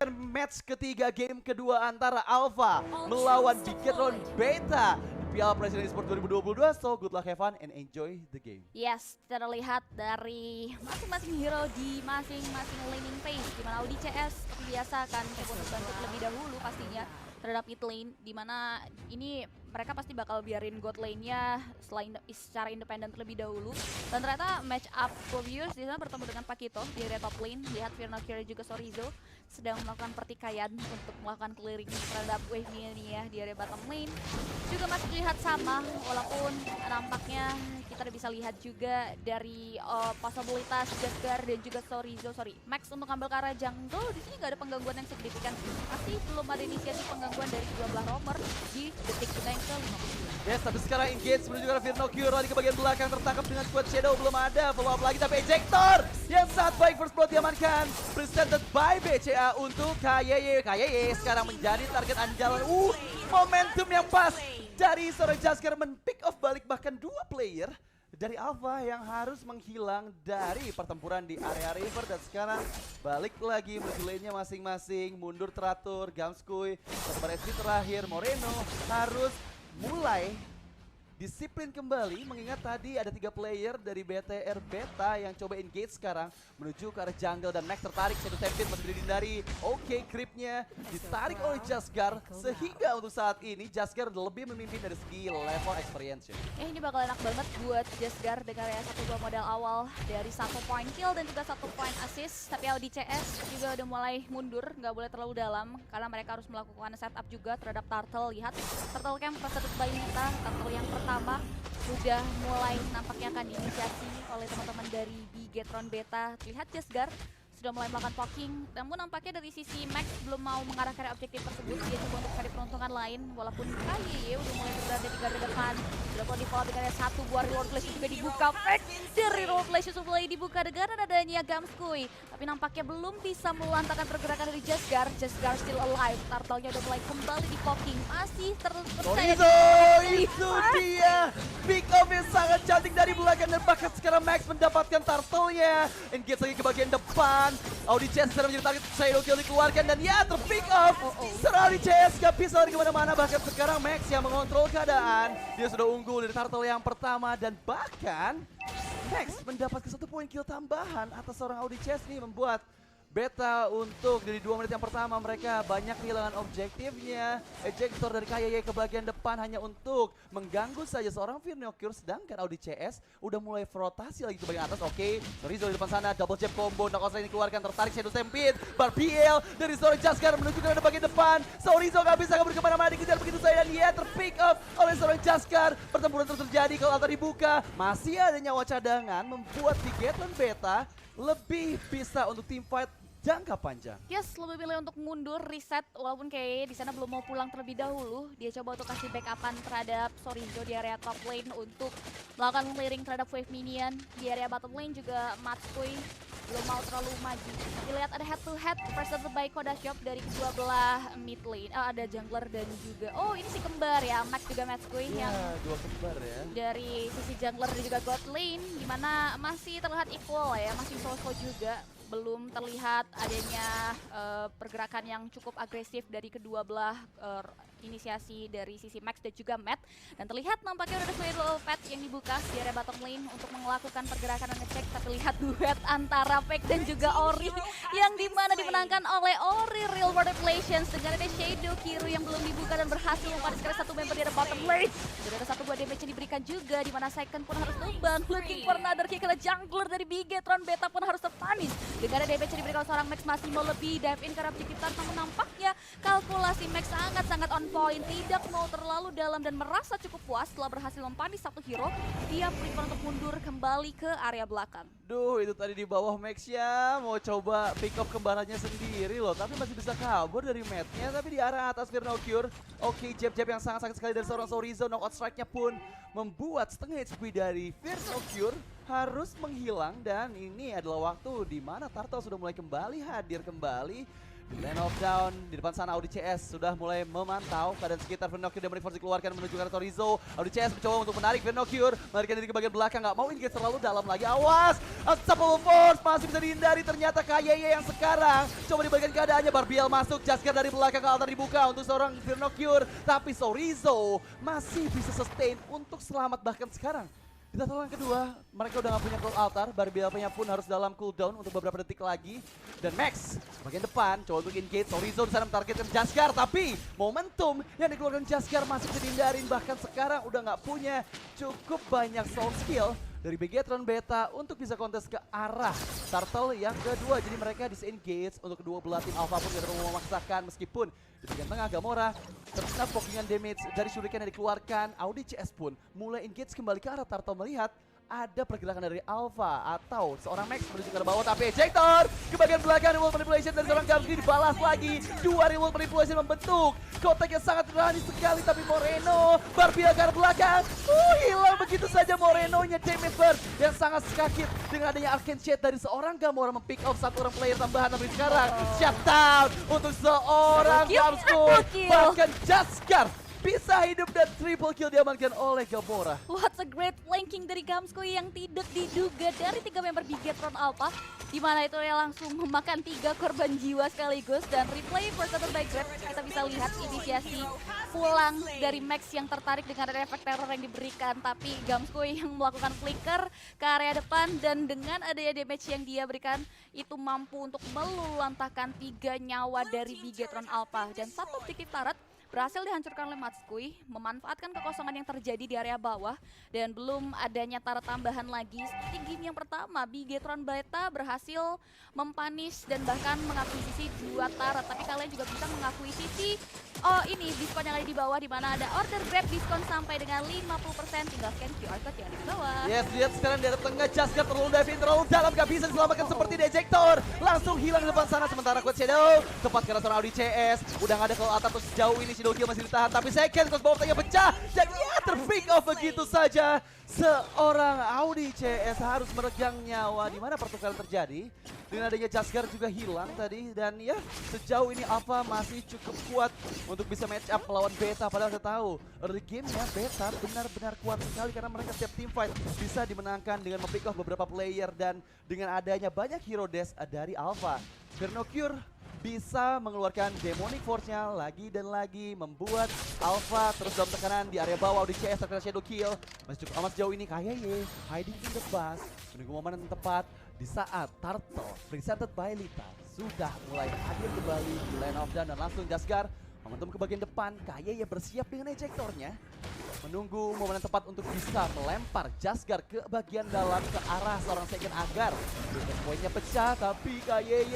Match ketiga game kedua antara Alpha melawan Bigetron Beta di Piala Presiden Esports 2022. So good luck, have fun and enjoy the game. Yes, kita lihat dari masing-masing hero di masing-masing laning phase, di mana Audi CS seperti biasa akan coba untuk bantu terlebih dahulu pastinya terhadap mid lane, di mana ini mereka pasti bakal biarin god lane-nya secara independen terlebih dahulu. Dan ternyata match up Provius di sana bertemu dengan Pakito di area top lane. Lihat Firnokir juga Sorizo sedang melakukan pertikaian untuk melakukan clearing terhadap wave minion di area bottom lane. Juga masih terlihat sama, walaupun nampaknya kita bisa lihat juga dari possibilitas Jasgar dan juga Max untuk ambil ke arah jungle. Di sini nggak ada penggangguan yang signifikan. Masih belum ada inisiasi penggangguan dari kedua belah roamer di detik yang ke-59. Yes, tapi sekarang engage menuju ke Firnokir di bagian belakang, tertangkap dengan squad Shadow, belum ada follow up lagi, tapi ejector yang sangat baik, first blood diamankan, presented by BCA untuk KYY sekarang menjadi target andalan. Momentum yang pas dari seorang Jasgar men-pick off balik bahkan dua player dari Alpha yang harus menghilang dari pertempuran di area river, dan sekarang balik lagi menuju lane-nya masing-masing, mundur teratur. Gamskui seperti SP terakhir, Moreno harus mulai disiplin kembali, mengingat tadi ada 3 player dari BTR Beta yang coba engage sekarang menuju ke arah jungle, dan Max tertarik, Shadow Stampede masih dihindari. Oke, creepnya ditarik oleh Jasgar, sehingga untuk saat ini Jasgar lebih memimpin dari segi level experience. Ini bakal enak banget buat Jasgar dengan ya 1-2 modal awal dari 1 point kill dan juga 1 point assist. Tapi Audi CS juga udah mulai mundur, nggak boleh terlalu dalam karena mereka harus melakukan setup juga terhadap Turtle. Lihat, Turtle Camp presented by Neta, Turtle yang pertama sudah mulai nampaknya akan diinisiasi oleh teman-teman dari Bigetron Beta. Lihat Jasgar sudah mulai melakukan poking, namun nampaknya dari sisi Max belum mau mengarah ke objektif tersebut. Dia coba untuk cari peruntungan lain, walaupun KYY udah mulai berada di garda depan. Sudah mulai di follow dengan satu buah reload flash juga dibuka. Max dari reload flash sudah mulai dibuka dengan adanya Gamskui, tapi nampaknya belum bisa melantangkan pergerakan dari Jasgar. Jasgar still alive, Turtle-nya udah mulai kembali di poking, masih terpercaya. Itu dia pick off yang sangat cantik dari belakang, dan bahkan sekarang Max mendapatkan Turtle-nya. Engage lagi ke bagian depan. Audi CS sekarang menjadi target, Shadow Kill dikeluarkan, dan ya terpick off. Audi CS gak bisa lari kemana-mana, bahkan sekarang Max yang mengontrol keadaan. Dia sudah unggul dari Turtle yang pertama, dan bahkan Max mendapatkan 1 poin kill tambahan atas seorang Audi CS nih, membuat Beta untuk dari 2 menit yang pertama mereka banyak kehilangan objektifnya. Ejector dari KYY ke bagian depan hanya untuk mengganggu saja seorang Firnokir, sedangkan Audi CS udah mulai rotasi lagi ke bagian atas. Oke, Sorizo di depan sana, double jab combo, knockout ini dikeluarkan, tertarik Shadow Stampede, BL dari seorang Jasgar menuju ke bagian depan. Sorizo gak bisa kabur kemana-mana, dikejar begitu saja, dan dia terpick off oleh seorang Jasgar. Pertempuran terus terjadi, kalau altar dibuka, masih ada nyawa cadangan, membuat Bigetron Beta lebih bisa untuk teamfight jangka panjang. Yes, lebih pilih untuk mundur, reset, walaupun kayak di sana belum mau pulang terlebih dahulu. Dia coba untuk kasih backupan terhadap Sorizo di area top lane untuk melakukan clearing terhadap wave minion. Di area bottom lane juga Matskui belum mau terlalu maju. Tapi lihat ada head to head presented by Koda Shop dari kedua belah mid lane. Ada jungler dan juga, ini si kembar ya, Max juga Matskui yang dua kembar ya. dari sisi jungler dan juga god lane, dimana masih terlihat equal ya, masih solo juga. Belum terlihat adanya pergerakan yang cukup agresif dari kedua belah inisiasi dari sisi Max dan juga Matt. Dan terlihat nampaknya udah ada Swirl Pet yang dibuka di area bottom lane untuk melakukan pergerakan dan ngecek. Tapi lihat duet antara Peck dan juga Ori yang dimana dimenangkan oleh Ori Real World Revelations dengan ada Shadow Kiru yang belum dibuka dan berhasil mempaniskan satu member di area bottom lane. Dan ada 1 buah damage yang diberikan juga, dimana Second pun harus tumbang. Looking for another kill, karena jungler dari Bigetron Beta pun harus terpanis. Dengan ada damage yang diberikan seorang Max, masih mau lebih dive in ke arah objektif, namun nampaknya kalkulasi Max sangat-sangat on point. Tidak mau terlalu dalam dan merasa cukup puas setelah berhasil mempanis 1 hero. Dia prefer untuk mundur kembali ke area belakang. Duh, itu tadi di bawah Max ya, mau coba pick up kembarannya sendiri loh, tapi masih bisa kabur dari matnya. Tapi di arah atas Firnokir, oke, jab-jab yang sangat sakit sekali dari seorang Sorizo. Knockout strike-nya pun membuat setengah HP dari Firnokir harus menghilang, dan ini adalah waktu di mana Turtle sudah mulai kembali hadir kembali. Lane of Down di depan sana Audi CS sudah mulai memantau keadaan sekitar. Vernocure dan Force dikeluarkan menuju ke arah Torizo. Audi CS mencoba untuk menarik Vernocure, melarikan diri ke bagian belakang, nggak mau engage terlalu dalam lagi. Awas, Unstoppable Force masih bisa dihindari. Ternyata KYY yang sekarang coba dibalikan keadaannya. Barbiel masuk, Jasker dari belakang ke altar dibuka untuk seorang Vernocure, tapi Torizo masih bisa sustain untuk selamat bahkan sekarang. Di tataran kedua, mereka udah gak punya cold altar, Barbiel-nya pun harus dalam cooldown untuk beberapa detik lagi. Dan Max, bagian depan, coba untuk engage, Torizo di sana mentargetkan Jaskar, tapi momentum yang dikeluarkan Jaskar masih bisa dihindarin, bahkan sekarang udah gak punya cukup banyak soul skill dari Bigetron Beta untuk bisa kontes ke arah Turtle yang kedua. Jadi mereka disengage untuk kedua belah tim Alpha pun gak terlalu memaksakan, meskipun di bagian tengah Gamora terkena pokingan damage dari shuriken yang dikeluarkan. Audi CS pun mulai engage kembali ke arah Turtle melihat ada pergerakan dari Alpha atau seorang Max menuju ke bawah, tapi ejector ke bagian belakang. Remote manipulation dari seorang Gamski dibalas lagi. Dua remote manipulation membentuk kotak yang sangat berani sekali, tapi Moreno Barbiel ke arah belakang. Hilang begitu saja Moreno-nya. Damage burn yang sangat sakit dengan adanya Arcane Shade dari seorang Gamora mempick off satu orang player tambahan, tapi sekarang shutdown untuk seorang Gamski. Bahkan Jaskar bisa hidup dan triple kill diamankan oleh Gamora. What a great flanking dari Gamskui yang tidak diduga dari 3 member Bigetron Alpha, di mana itu ya langsung memakan 3 korban jiwa sekaligus. Dan replay presented by Grab, kita bisa lihat inisiasi pulang dari Max yang tertarik dengan ada efek teror yang diberikan, tapi Gamskui yang melakukan flicker ke area depan, dan dengan adanya damage yang dia berikan itu mampu untuk meluluhlantahkan 3 nyawa dari Bigetron Alpha. Dan satu objektif Tarat berhasil dihancurkan oleh Matskui, memanfaatkan kekosongan yang terjadi di area bawah, dan belum adanya Tarat tambahan lagi. Seperti game yang pertama, Bigetron Beta berhasil mempanis dan bahkan mengakuisisi 2 Tarat, tapi kalian juga bisa mengakuisisi ini diskon yang ada di bawah, di mana ada order Grab diskon sampai dengan 50%. Tinggal scan QR code yang ada di bawah. Yes, lihat sekarang di tengah, Jaskar terlalu dive in, terlalu dalam, gak bisa diselamatkan seperti di ejector. Langsung hilang di depan sana, sementara Quad Shadow tepat ke arah seorang Audi CS. Udah gak ada kalau atas terus sejauh ini Shadow Kill masih ditahan, tapi second cross bawah tengah pecah dan ya terpick off begitu saja. Seorang Audi CS harus meregang nyawa, di mana pertukaran terjadi dengan adanya Jaskar juga hilang tadi. Dan ya sejauh ini Alpha masih cukup kuat untuk bisa match up melawan Beta, padahal kita tahu early game-nya Beta benar-benar kuat sekali karena mereka setiap team fight bisa dimenangkan dengan mempick off beberapa player, dan dengan adanya banyak hero dash dari Alpha, Vernocure bisa mengeluarkan Demonic Force-nya lagi dan lagi, membuat Alpha terus dalam tekanan di area bawah. Audi CS terkena Shadow Kill, masih cukup amat sejauh ini. KYY hiding in the bus, menunggu momen yang tepat di saat Turtle presented by Lita sudah mulai hadir kembali di Lane of Down, dan langsung Jaskar momentum ke bagian depan. KYY bersiap dengan ejectornya, menunggu momen yang tepat untuk bisa melempar Jaskar ke bagian dalam ke arah seorang second agar poinnya pecah, tapi KYY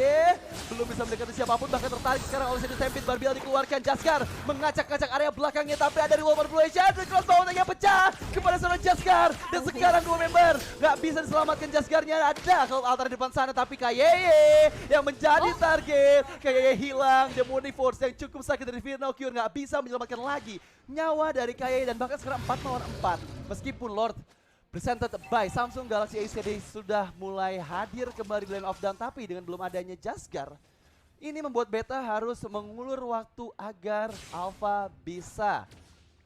belum bisa mendekati siapapun, bahkan tertarik sekarang oleh Shadow Stampede. Barbiel dikeluarkan, Jaskar mengacak-acak area belakangnya, tapi ada reward manipulation, dan cross bawahnya pecah kepada seorang Jaskar, dan sekarang 2 member nggak bisa diselamatkan. Jaskarnya ada kalau altar di depan sana, tapi KYY yang menjadi target. KYY hilang, Demonic Force yang cukup sakit dari Vernocure nggak bisa menyelamatkan lagi nyawa dari KYY, dan bahkan sekarang 4 lawan 4. Meskipun Lord presented by Samsung Galaxy A-Series sudah mulai hadir kembali di Lane of Down, tapi dengan belum adanya Jaskar, ini membuat Beta harus mengulur waktu agar Alpha bisa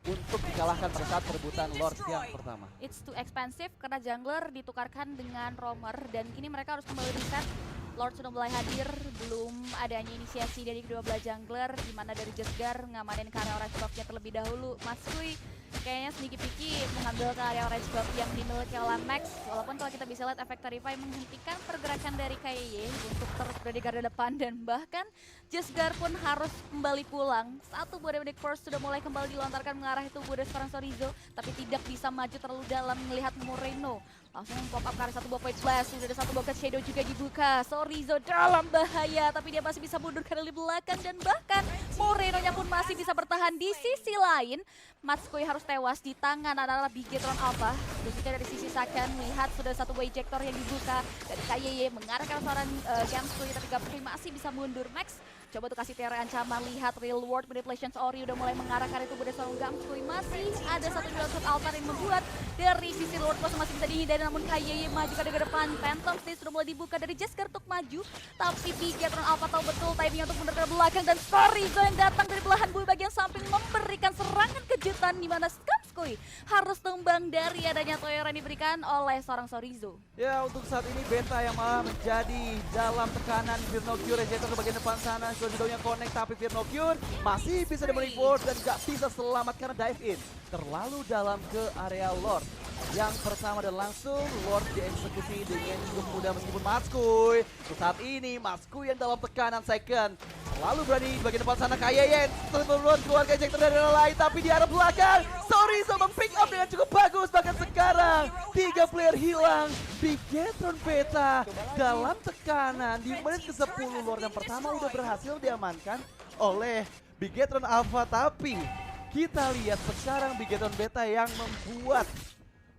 untuk dikalahkan pada saat perebutan Lord yang pertama. It's too expensive karena jungler ditukarkan dengan roamer, dan kini mereka harus kembali reset. Lord sudah mulai hadir, belum adanya inisiasi dari kedua belah jungler, di mana dari Jaskar ngamanin ke area orange buff-nya terlebih dahulu. Matskui kayaknya sneaky picky mengambil ke area orange buff yang dimiliki oleh Max, walaupun kalau kita bisa lihat efek Tarify menghentikan pergerakan dari KYY untuk terus berada di garda depan, dan bahkan Jaskar pun harus kembali pulang. Satu buah Demonic Force sudah mulai kembali dilontarkan mengarah itu buah seorang Torizo, tapi tidak bisa maju terlalu dalam melihat Moreno. Langsung pop up ke arah satu buah Void Blast, sudah ada satu buah Shadow juga dibuka. Torizo dalam bahaya, tapi dia masih bisa mundur dari belakang, dan bahkan Moreno-nya pun masih bisa bertahan. Di sisi lain, Matskui harus tewas di tangan adalah Bigetron Alpha. Dan juga dari sisi Sakan, melihat sudah satu buah ejector yang dibuka dari KYY mengarah ke seorang Gamskui, tapi Gamskui masih bisa mundur. Max Coba tuh kasih Terra ancaman, lihat real world manipulations Ori udah mulai mengarah ke arah tubuh dari seorang Gamskoy. Masih ada satu jual shot Altar yang membuat dari sisi Lord Boss masih bisa dihindari, namun KYY maju ke depan. Phantom Stage sudah mulai dibuka dari Jasker untuk maju, tapi Bigetron Alpha tahu betul timingnya untuk mundur ke belakang, dan Sorizo yang datang dari belahan bumi bagian samping memberikan serangan kejutan di mana Gamskoy harus tumbang dari adanya Toyora yang diberikan oleh seorang Sorizo. Ya, untuk saat ini Beta yang malah menjadi dalam tekanan. Virnocure ejector ke bagian depan sana, Sorizo-nya connect, tapi Virnocure masih bisa demonic force dan gak bisa selamat karena dive in terlalu dalam ke area Lord. Yang pertama dan langsung Lord dieksekusi dengan cukup mudah meskipun Matskuy. Untuk saat ini Matskuy yang dalam tekanan second selalu berani di bagian depan sana. Kayeyen terus keluarga ejector dari arah lain, tapi di arah belakang Sorizo mempick up dengan cukup bagus. Bahkan sekarang 3 player hilang. Bigetron Beta dalam tekanan di menit ke-10. Lord yang pertama udah berhasil diamankan oleh Bigetron Alpha, tapi kita lihat sekarang Bigetron Beta yang membuat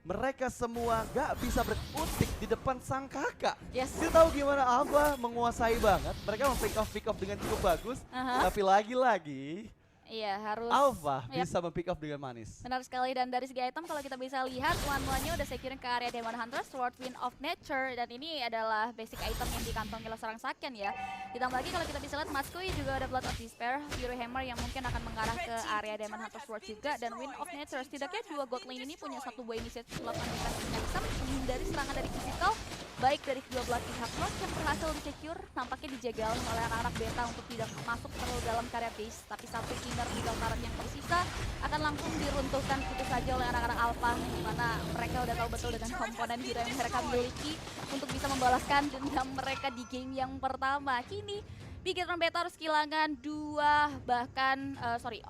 mereka semua gak bisa berkutik di depan sang kakak. Yes. Kita tahu gimana Alpha menguasai banget. Mereka pick off dengan cukup bagus. Tapi lagi-lagi Iya, harus Alpha bisa pick off dengan manis. benar sekali, dan dari segi item kalau kita bisa lihat one-one-nya udah securing ke area Demon Hunter, Sword Wind of Nature, dan ini adalah basic item yang dikantongi oleh seorang Saken ya. Ditambah lagi kalau kita bisa lihat Matskuy juga ada Blood of Despair, Fury Hammer yang mungkin akan mengarah ke area Demon Hunter Sword juga, dan Wind of Nature. Setidaknya dua god lane ini punya satu buah inisiatif melakukan defensive mechanism menghindari serangan dari physical baik dari kedua belah pihak. Lord yang berhasil di-secure nampaknya dijagal oleh anak-anak Beta untuk tidak masuk terlalu dalam area base, tapi satu inner di Taran yang tersisa akan langsung diruntuhkan begitu saja oleh anak-anak Alpha, di mana mereka udah tahu betul dengan komponen hero yang mereka miliki untuk bisa membalaskan dendam mereka di game yang pertama. Kini Bigetron Beta harus kehilangan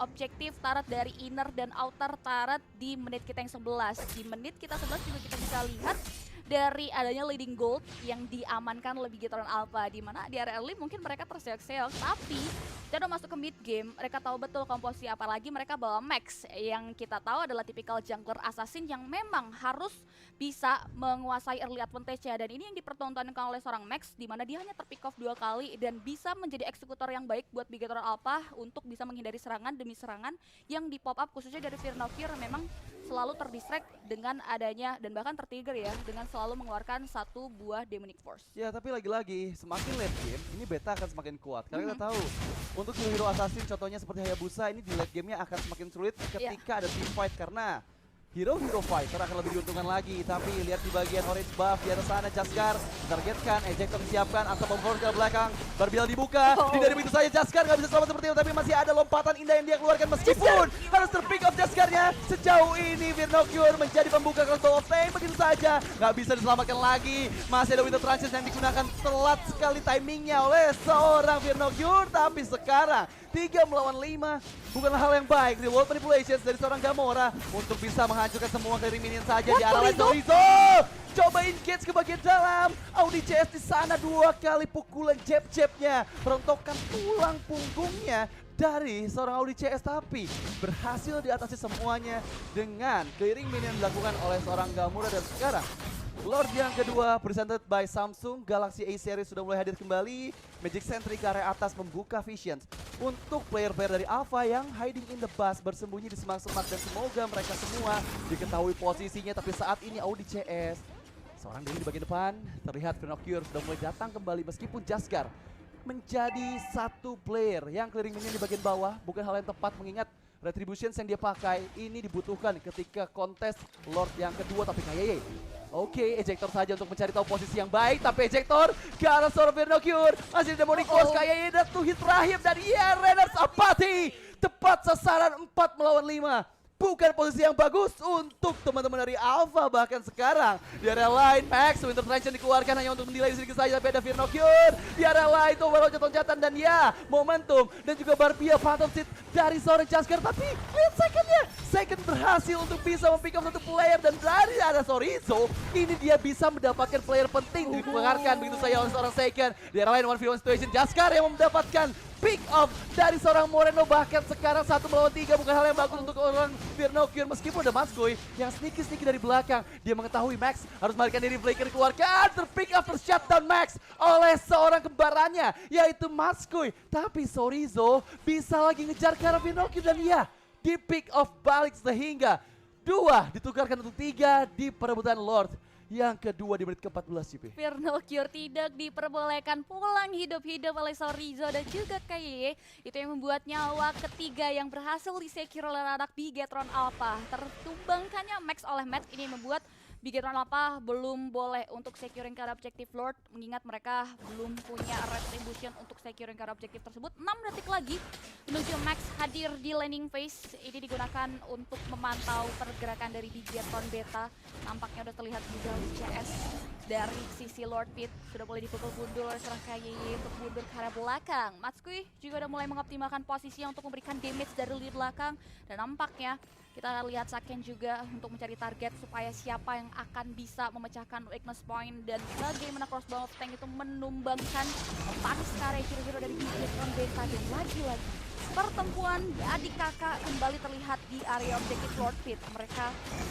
objektif turret dari inner dan outer turret di menit kita yang 11. Di menit kita 11 juga kita bisa lihat dari adanya leading gold yang diamankan oleh Bigetron Alpha, di mana di area early mungkin mereka terseok-seok, tapi kita udah masuk ke mid game, mereka tahu betul komposisi, apalagi mereka bawa Max yang kita tahu adalah tipikal jungler assassin yang memang harus bisa menguasai early advantage ya, dan ini yang dipertontonkan oleh seorang Max, di mana dia hanya terpick off 2 kali dan bisa menjadi eksekutor yang baik buat Bigetron Alpha untuk bisa menghindari serangan demi serangan yang di pop up khususnya dari Virnocure. Memang selalu terdistract dengan adanya dan bahkan tertrigger ya dengan selalu mengeluarkan satu buah demonic force. Ya, tapi lagi-lagi semakin late game ini Beta akan semakin kuat. Karena kita tahu untuk hero assassin contohnya seperti Hayabusa ini di late gamenya akan semakin sulit ketika ada team fight, karena hero fighter akan lebih diuntungkan lagi. Tapi lihat di bagian orange buff di atas sana, Jaskar ditargetkan, ejector disiapkan, asap bomb ke belakang, Barbiel dibuka, dari begitu saja Jaskar nggak bisa selamat seperti itu, tapi masih ada lompatan indah yang dia keluarkan meskipun harus terpick off Jaskarnya. Sejauh ini Virnocure menjadi pembuka Crystal of Fame, begitu saja nggak bisa diselamatkan lagi. Masih ada Winter Transit yang digunakan telat sekali timingnya oleh seorang Virnocure, tapi sekarang 3 melawan 5 bukanlah hal yang baik. Reward manipulations dari seorang Gamora untuk bisa menghancurkan semua dari minion saja di arah lain. Sorizo coba engage ke bagian dalam. Audi CS di sana 2 kali pukulan jab-jabnya merontokkan tulang punggungnya dari seorang Audi CS, tapi berhasil diatasi semuanya dengan clearing minion dilakukan oleh seorang Gamora. Dan sekarang Lord yang kedua presented by Samsung Galaxy A series sudah mulai hadir kembali. Magic Sentry ke area atas membuka visions untuk player-player dari Alpha yang hiding in the bus, bersembunyi di semak-semak, dan semoga mereka semua diketahui posisinya. Tapi saat ini Audi CS seorang diri di bagian depan, terlihat Virnocure sudah mulai datang kembali meskipun Jaskar menjadi satu player yang clearing minion di bagian bawah bukan hal yang tepat, mengingat retributions yang dia pakai ini dibutuhkan ketika kontes Lord yang kedua. Tapi KYY oke, ejector saja untuk mencari tahu posisi yang baik, tapi ejector ke arah seorang Virnocure, masih demonic force. KYY dan tuh hit terakhir dari Renars Apathy, tepat sasaran 4 melawan 5. Bukan posisi yang bagus untuk teman-teman dari Alpha. Bahkan sekarang di area lain Max Winter Transition dikeluarkan hanya untuk mendelay sedikit saja, tapi ada Virnocure di area lain tuh loncat-loncatan, dan ya momentum dan juga Barbia Phantom Seed dari seorang Jaskar. Tapi lihat secondnya, second berhasil untuk bisa mempick up satu player, dan dari arah Sorizo ini dia bisa mendapatkan player penting dikeluarkan begitu saja oleh seorang second. Di area lain 1v1 situation, Jaskar yang mendapatkan pick off dari seorang Moreno. Bahkan sekarang 1 melawan 3 bukan hal yang bagus untuk orang Firnokion. Meskipun ada Maskoy yang sneaky dari belakang. Dia mengetahui Max harus melarikan diri, Flaker dikeluarkan. Terpick off, tershutdown Max oleh seorang kembarannya yaitu Maskoy. Tapi Sorizo bisa lagi ngejar ke arah Firnokion dan ya, di pick off balik sehingga 2 ditukarkan untuk 3 di perebutan Lord. Yang kedua di menit ke-14 CP. Firnokion tidak diperbolehkan pulang hidup-hidup oleh Sorizo dan juga KYY. Itu yang membuat nyawa ketiga yang berhasil disecure oleh anak Bigetron Alpha. Tertumbangkannya Max oleh Matt ini membuat Bigetron Alpha belum boleh untuk securing ke arah objektif Lord, mengingat mereka belum punya retribution untuk securing ke arah objektif tersebut. 6 detik lagi menuju Max hadir di landing phase. Ini digunakan untuk memantau pergerakan dari Bigetron Beta. Nampaknya udah terlihat juga CS dari sisi Lord Pit sudah mulai dipukul mundur oleh serang KYY untuk mundur ke arah belakang. Matsui juga udah mulai mengoptimalkan posisinya untuk memberikan damage dari lini belakang, dan nampaknya kita lihat Saken juga untuk mencari target supaya siapa yang akan bisa memecahkan weakness point, dan bagaimana crossbow of tank itu menumbangkan panis karya hero-hero dari Bigetron Beta. Dan lagi-lagi pertempuran adik kakak kembali terlihat di area objektif Lord Pit. Mereka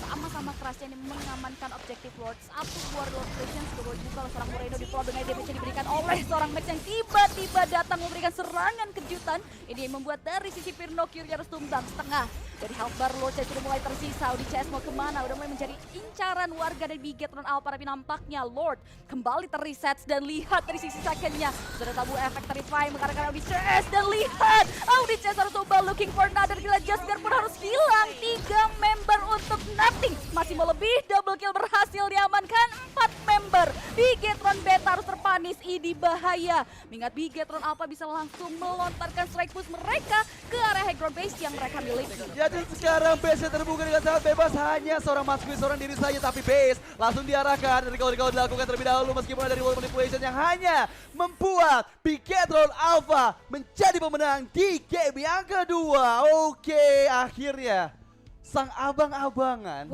sama-sama kerasnya ini mengamankan objektif Lord. Satu keluar Lord Legend sudah boleh dibuka oleh seorang Moreno di pulau dengan damage yang diberikan oleh seorang Max yang tiba-tiba datang memberikan serangan kejutan. Ini yang membuat dari sisi Firnokion harus tumbang setengah. Dari health bar Lord sudah mulai tersisa. Audi CS mau kemana? Udah mulai mencari incaran warga dari Bigetron Alpha, tapi nampaknya Lord kembali terreset. Dan lihat dari sisi secondnya sudah tabu efek Terrify mengarahkan Audi CS, dan lihat Audi CS harus coba looking for another kill. Jasper pun harus hilang. 3 member untuk nothing. Masih mau lebih, double kill berhasil diamankan. 4 member Bigetron Beta harus terpanis. Ini bahaya, mengingat Bigetron Alpha bisa langsung melontarkan strike push mereka ke area high ground base yang mereka miliki. Ya, dan sekarang base terbuka dengan sangat bebas. Hanya seorang Maskoy, seorang diri saja. Tapi base langsung diarahkan. Dari kalau dilakukan terlebih dahulu. Meskipun ada wall manipulation yang hanya membuat Bigetron Alpha menjadi pemenang di game yang kedua. Oke, akhirnya sang abang-abangan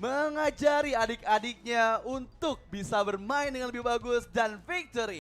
mengajari adik-adiknya untuk bisa bermain dengan lebih bagus dan victory.